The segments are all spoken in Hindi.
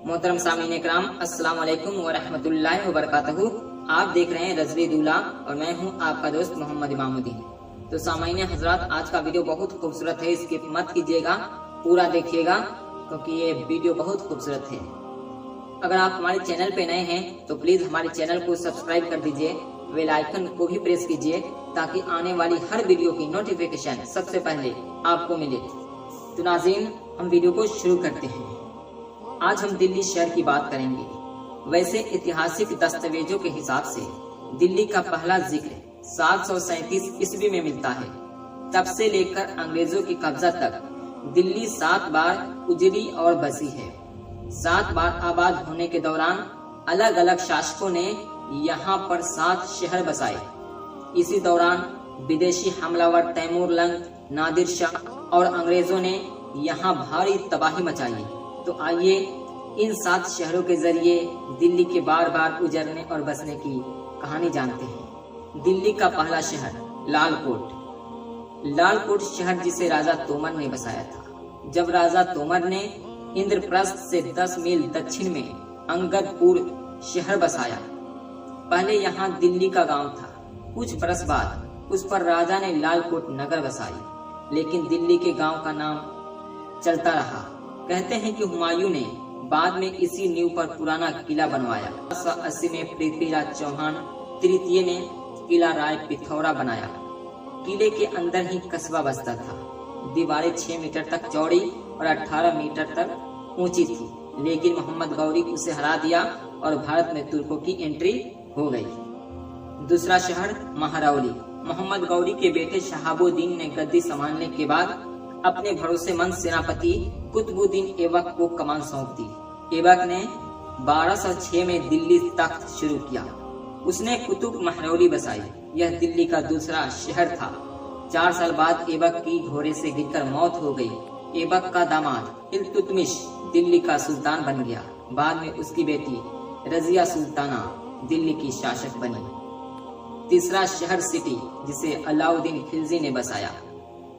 मोहतरम सामीन इकराम, अस्सलाम वालेकुम व रहमतुल्लाहि व बरकातहू। आप देख रहे हैं रजवी दूल्हा और मैं हूं आपका दोस्त मोहम्मद इमामुद्दीन। तो सामीन हजरात, आज का वीडियो बहुत खूबसूरत है, स्किप मत कीजिएगा, पूरा देखिएगा क्योंकि ये वीडियो बहुत खूबसूरत है। अगर आप हमारे चैनल पे नए हैं तो प्लीज हमारे चैनल को सब्सक्राइब कर दीजिए, बेल आइकन को भी प्रेस कीजिए ताकि आने वाली हर वीडियो की नोटिफिकेशन सबसे पहले आपको मिले। तो नाज़रीन, हम वीडियो को शुरू करते हैं। आज हम दिल्ली शहर की बात करेंगे। वैसे ऐतिहासिक दस्तावेजों के हिसाब से दिल्ली का पहला जिक्र 737 ईस्वी में मिलता है। तब से लेकर अंग्रेजों की कब्जा तक दिल्ली 7 बार उजड़ी और बसी है। 7 बार आबाद होने के दौरान अलग अलग शासकों ने यहाँ पर 7 शहर बसाए। इसी दौरान विदेशी हमलावर तैमूर लंग, नादिर शाह और अंग्रेजों ने यहाँ भारी तबाही मचाई। तो आइए इन 7 शहरों के जरिए दिल्ली के बार बार उजड़ने और बसने की कहानी जानते हैं। दिल्ली का पहला शहर लालकोट। लालकोट शहर जिसे राजा तोमर ने बसाया था। जब राजा तोमर ने इंद्रप्रस्थ से 10 मील दक्षिण में अंगदपुर शहर बसाया। पहले यहाँ दिल्ली का गांव था। कुछ बरस बाद उस पर राजा ने लालकोट नगर बसाई, लेकिन दिल्ली के गांव का नाम चलता रहा। कहते हैं कि हुमायूं ने बाद में इसी नींव पर पुराना किला बनवाया। 1880 में पृथ्वीराज चौहान तृतीय ने किला राय पिथौरा बनाया। किले के अंदर ही कस्बा बसता था। दीवारें 6 मीटर तक चौड़ी और 18 मीटर तक ऊंची थी, लेकिन मोहम्मद गौरी उसे हरा दिया और भारत में तुर्कों की एंट्री हो गई। दूसरा शहर महरौली। मोहम्मद गौरी के बेटे शहाबुद्दीन ने गद्दी संभालने के बाद अपने भरोसेमंद सेनापति कुतुबुद्दीन ऐबक को कमान सौंप दी। ऐबक ने 1206 में दिल्ली तख्त शुरू किया। उसने कुतुब महरौली बसाई। यह दिल्ली का दूसरा शहर था। 4 साल बाद ऐबक की घोड़े से गिरकर मौत हो गई। ऐबक का दामाद इल्तुतमिश दिल्ली का सुल्तान बन गया। बाद में उसकी बेटी रजिया सुल्ताना दिल्ली की शासक बनी। तीसरा शहर सिटी, जिसे अलाउद्दीन खिलजी ने बसाया।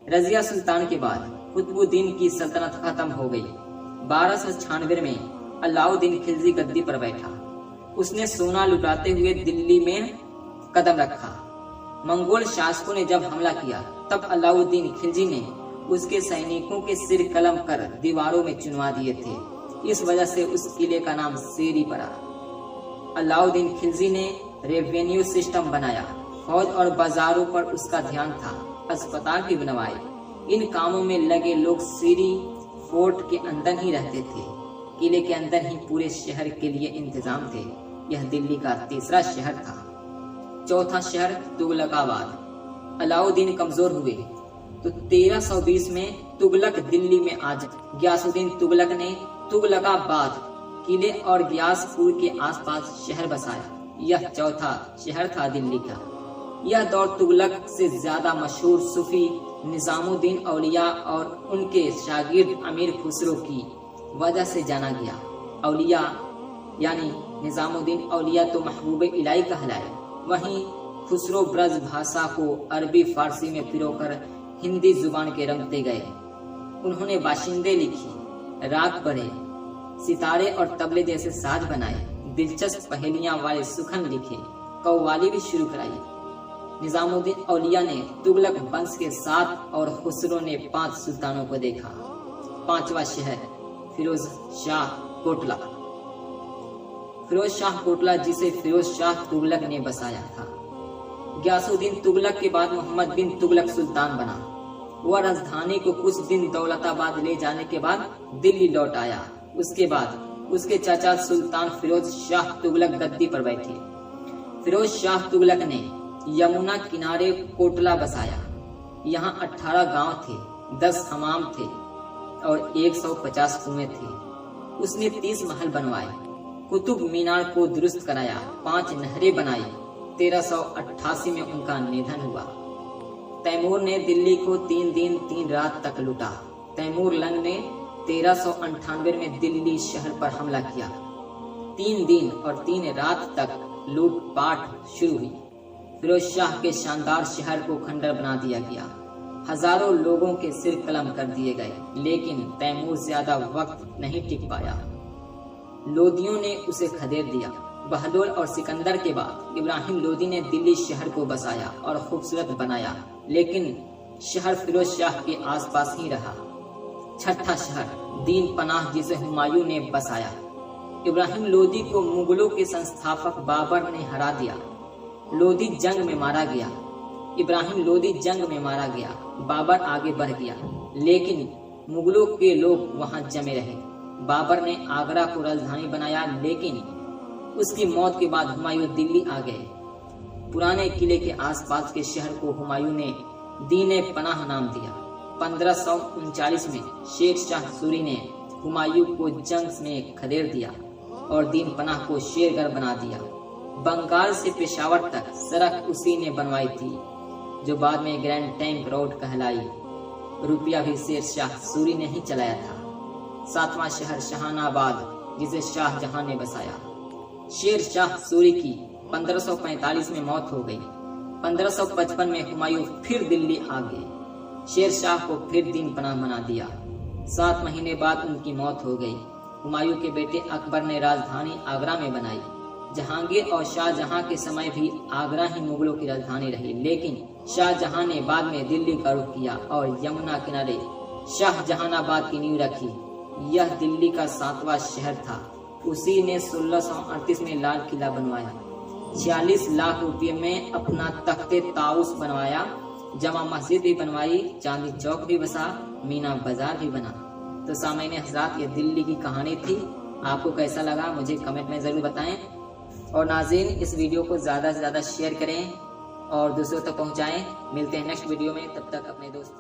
रजिया सुल्तान के बाद कुतुबुद्दीन की सल्तनत खत्म हो गई। 1296 में अलाउद्दीन खिलजी गद्दी पर बैठा। उसने सोना लुटाते हुए दिल्ली में कदम रखा। मंगोल शासकों ने जब हमला किया तब अलाउद्दीन खिलजी ने उसके सैनिकों के सिर कलम कर दीवारों में चुनवा दिए थे। इस वजह से उस किले का नाम शेरी पड़ा। अलाउद्दीन खिलजी ने रेवेन्यू सिस्टम बनाया। फौज और बाजारों पर उसका ध्यान था। अस्पताल भी बनवाए। इन कामों में लगे लोग सीरी फोर्ट के अंदर ही रहते थे। किले के अंदर ही पूरे शहर के लिए इंतजाम थे। यह दिल्ली का तीसरा शहर था। चौथा शहर तुगलकाबाद। अलाउद्दीन कमजोर हुए तो 1320 में तुगलक दिल्ली में आ गए। गयासुद्दीन तुगलक ने तुगलकाबाद किले और ग्यासपुर के आसपास शहर बसाया। यह चौथा शहर था दिल्ली का। यह दौर तुगलक से ज्यादा मशहूर सूफी निजामुद्दीन औलिया और उनके शागिर्द अमीर खुसरो की वजह से जाना गया। औलिया यानी निजामुद्दीन औलिया तो महबूब इलाही कहलाए, वहीं खुसरो ब्रज भाषा को अरबी फारसी में पिरोकर हिंदी जुबान के रंगते गए। उन्होंने बाशिंदे लिखी, राग पढ़े, सितारे और तबले जैसे साज बनाए, दिलचस्प पहेलियां वाले सुखन लिखे, कव्वाली भी शुरू कराई। निजामुद्दीन औलिया ने तुगलक वंश के 7 और खुसरो ने 5 सुल्तानों को देखा। 5वां शहर फिरोज शाह कोटला। फिरोज शाह कोटला, जिसे फिरोज शाह तुगलक ने बसाया था। गयासुद्दीन तुगलक के बाद मोहम्मद बिन तुगलक सुल्तान बना। वह राजधानी को कुछ दिन दौलताबाद ले जाने के बाद दिल्ली लौट आया। उसके बाद उसके चाचा सुल्तान फिरोज शाह तुगलक गद्दी पर बैठे। फिरोज शाह तुगलक ने यमुना किनारे कोटला बसाया। यहाँ 18 गांव थे, 10 हमाम थे और 150 कुएं थे। उसने 30 महल बनवाए, कुतुब मीनार को दुरुस्त कराया, 5 नहरें बनाई। 1388 में उनका निधन हुआ। तैमूर ने दिल्ली को 3 दिन 3 रात तक लूटा। तैमूर लंग ने 1398 में दिल्ली शहर पर हमला किया। 3 दिन और 3 रात तक लूटपाट शुरू हुई। फिरोज शाह के शानदार शहर को खंडर बना दिया गया। हजारों लोगों के सिर कलम कर दिए गए, लेकिन तैमूर ज्यादा वक्त नहीं टिक पाया। लोदियों ने उसे खदेड़ दिया। बहलोल और सिकंदर के बाद इब्राहिम लोदी ने दिल्ली शहर को बसाया और खूबसूरत बनाया, लेकिन शहर फिरोज शाह के आसपास ही रहा। छठा शहर दीन पनाह, जिसे हुमायूं ने बसाया। इब्राहिम लोदी को मुगलों के संस्थापक बाबर ने हरा दिया। लोदी जंग में मारा गया। इब्राहिम लोदी जंग में मारा गया। बाबर आगे बढ़ गया, लेकिन मुगलों के लोग वहां जमे रहे। बाबर ने आगरा को राजधानी बनाया, लेकिन उसकी मौत के बाद हुमायूं दिल्ली आ गए। पुराने किले के आसपास के शहर को हुमायूं ने दीन पनाह नाम दिया। 1539 में शेर शाह सूरी ने हुमायूं को जंग में खदेड़ दिया और दीन पनाह को शेरगढ़ बना दिया। बंगाल से पेशावर तक सड़क उसी ने बनवाई थी, जो बाद में ग्रैंड टैंक रोड कहलाई। रुपया भी शेर शाह सूरी ने ही चलाया था। सातवां शहर जहानाबाद, जिसे शाहजहां ने बसाया। शेर शाह सूरी की 1545 में मौत हो गई। 1555 में हुमायूं फिर दिल्ली आ गए। शेर शाह को फिर दीन पनाह बना दिया। 7 महीने बाद उनकी मौत हो गई। हुमायूं के बेटे अकबर ने राजधानी आगरा में बनाई। जहांगीर और शाहजहां के समय भी आगरा ही मुगलों की राजधानी रही, लेकिन शाहजहां ने बाद में दिल्ली का रुख किया और यमुना किनारे शाहजहानाबाद की नींव रखी। यह दिल्ली का 7वां शहर था। उसी ने 1638 में लाल किला बनवाया। 46 लाख रुपये में अपना तख्ते ताउस बनवाया। जमा मस्जिद भी बनवाई, चांदी चौक भी बसा, मीना बाजार भी बना। तो सामईन हज़रात, ये दिल्ली की कहानी थी। आपको कैसा लगा मुझे कमेंट में जरूर बताएं, और नाज़रीन इस वीडियो को ज़्यादा से ज़्यादा शेयर करें और दूसरों तक पहुंचाएं। मिलते हैं नेक्स्ट वीडियो में, तब तक अपने दोस्त